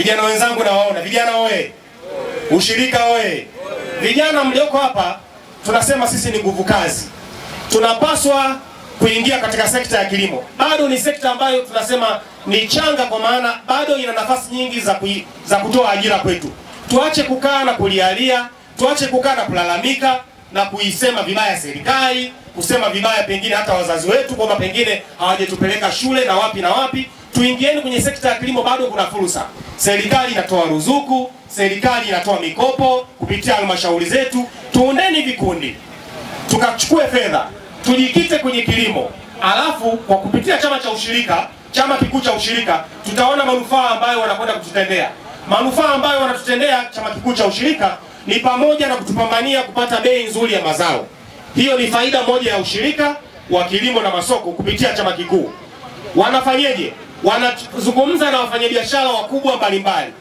Vijana wenzangu nawaona, vijana oye. Ushirika oye. Vijana mlioko hapa tunasema sisi ni nguvu kazi. Tunapaswa kuingia katika sekta ya kilimo. Bado ni sekta ambayo tunasema ni changa, kwa maana bado ina nafasi nyingi za kutoa ajira kwetu. Tuache kukaa na kulialia, tuache kukaa na kulalamika na kuisema vibaya serikali, kusema vibaya pengine hata wazazi wetu kwamba pengine hawajatupeleka shule na wapi na wapi. Tuingieni kwenye sekta ya kilimo, bado kuna fursa. Serikali inatoa ruzuku, serikali inatoa mikopo kupitia halmashauri zetu. Tuundeni vikundi, tukachukue fedha, tujikite kwenye kilimo. Alafu kwa kupitia chama cha ushirika, chama kikuu cha ushirika, tutaona manufaa ambayo wanakwenda kututendea. Manufaa ambayo wanatutendea chama kikuu cha ushirika ni pamoja na kutupambania kupata bei nzuri ya mazao. Hiyo ni faida moja ya ushirika wa kilimo na masoko kupitia chama kikuu. Wanafanyeje? Wanazungumza na wafanyabiashara wakubwa mbalimbali.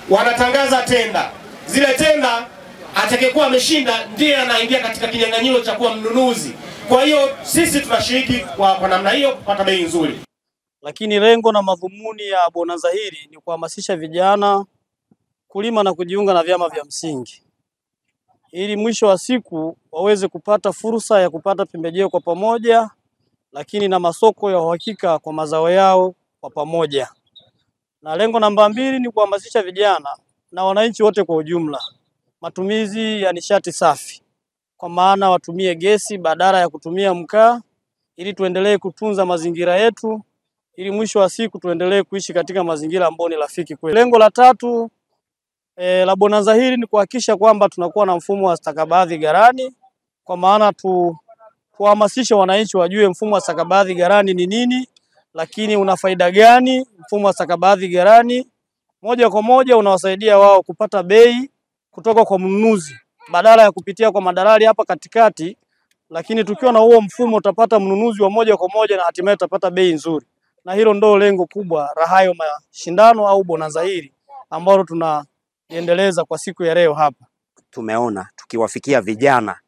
Wanatangaza tenda. Zile tenda atakayekuwa ameshinda ndiye anaingia katika kinyang'anyiro cha kuwa mnunuzi. Kwa hiyo sisi tunashiriki kwa namna hiyo kupata bei nzuri. Lakini lengo na madhumuni ya bonanza hili ni kuhamasisha vijana kulima na kujiunga na vyama vya msingi, ili mwisho wa siku waweze kupata fursa ya kupata pembejeo kwa pamoja, lakini na masoko ya uhakika kwa mazao yao kwa pamoja. Na lengo namba 2 ni kuhamasisha vijana na wananchi wote kwa ujumla matumizi ya nishati safi, kwa maana watumie gesi badala ya kutumia mkaa, ili tuendelee kutunza mazingira yetu, ili mwisho wa siku tuendelee kuishi katika mazingira ambayo ni rafiki kwetu. Lengo la 3 la bonanza hili ni kuhakikisha kwamba tunakuwa na mfumo wa stakabadhi ghalani, kwa maana kuhamasisha wananchi wajue mfumo wa stakabadhi ghalani ni nini, lakini una faida gani. Mfumo wa stakabadhi ghalani moja kwa moja unawasaidia wao kupata bei kutoka kwa mnunuzi badala ya kupitia kwa madalali hapa katikati, lakini tukiwa na huo mfumo utapata mnunuzi wa moja kwa moja na hatimaye utapata bei nzuri. Na hilo ndio lengo kubwa la hayo mashindano au bonanza hili ambalo tunaendeleza kwa siku ya leo hapa. Tumeona tukiwafikia vijana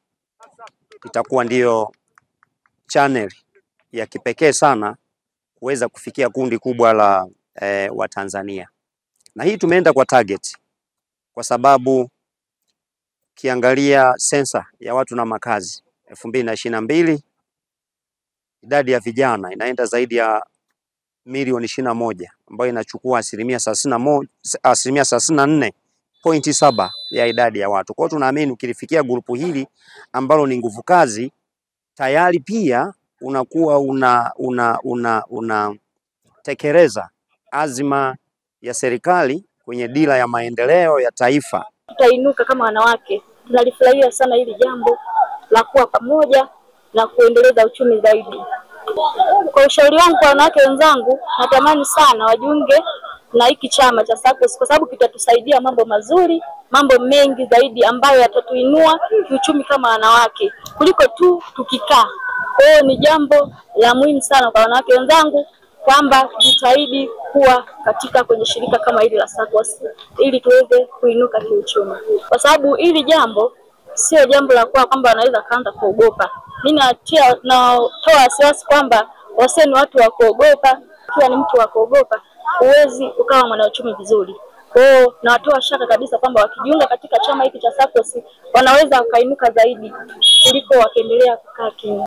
itakuwa ndio channel ya kipekee sana kuweza kufikia kundi kubwa la Watanzania. Na hii tumeenda kwa target kwa sababu kiangalia sensa ya watu na makazi 2022 idadi ya vijana inaenda zaidi ya milioni 21, ambayo inachukua 34.7 ya idadi ya watu. Kwa hiyo tunaamini ukilifikia grupu hili ambalo ni nguvu kazi, tayari pia unakuwa unatekeleza azma ya serikali kwenye dira ya maendeleo ya taifa. Tutainuka kama wanawake. Tunalifurahia sana hili jambo la kuwa pamoja na kuendeleza uchumi zaidi. Kwa ushauri wangu kwa wanawake wenzangu, natamani sana wajiunge na hiki chama cha SACCOS kwa sababu kitatusaidia mambo mazuri, mambo mengi zaidi ambayo yatatuinua kiuchumi kama wanawake kuliko tu tukikaa. Kwa hiyo ni jambo la muhimu sana kwa wanawake wenzangu kwamba jitahidi kuwa katika kwenye shirika kama hili la SACCOS ili tuweze kuinuka kiuchumi. Kwa sababu hili jambo sio jambo la kwamba wanaweza kaanza kuogopa. Mimi natoa wasiwasi kwamba wasiwe ni watu wa kuogopa. Ikiwa ni mtu wa kuogopa, huwezi ukawa mwanauchumi vizuri. Kwa hiyo natoa shaka kabisa kwamba wakijiunga katika chama hiki cha SACCOS wanaweza wakainuka zaidi kuliko wakiendelea kukaa kimya.